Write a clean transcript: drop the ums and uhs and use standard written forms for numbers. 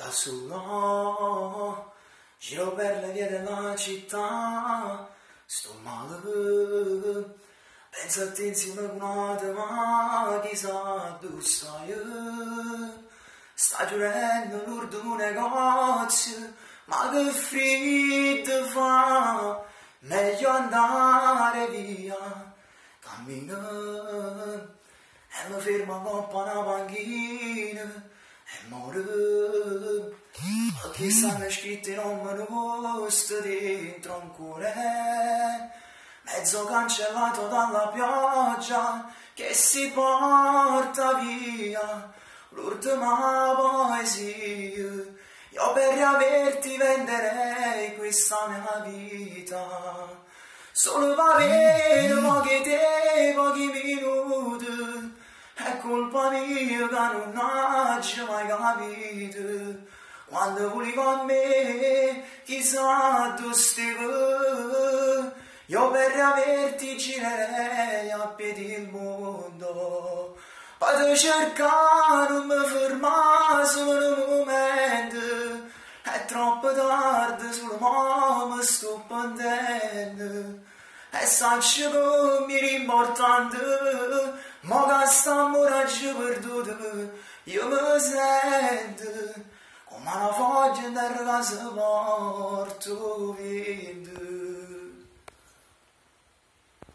Da solo, giro per le vie della città, sto male, penso a te insieme con una ma chissà dove stai. Sta chiudendo l'ultimo negozio, ma che freddo fa, meglio andare via, cammina, e mi fermo a coppa una panchina, e muore, perché stanno scritti nomi nostri dentro un cuore, mezzo cancellato dalla pioggia che si porta via l'ultima poesia. Io per riaverti venderei questa mia vita, solo per avere pochi te, pochi minuti. È colpa mia che non ho mai capito, quando volevi con me, chissà dove stavi. Io per riaverti girerei a piedi il mondo, per cercare non mi fermare solo un momento. È troppo tardi, solo mo mi sto pentendo, e saccio che mi rimportando, ma che sta moraggia perduta, io mi sento come una foglia in terra che si porta vento.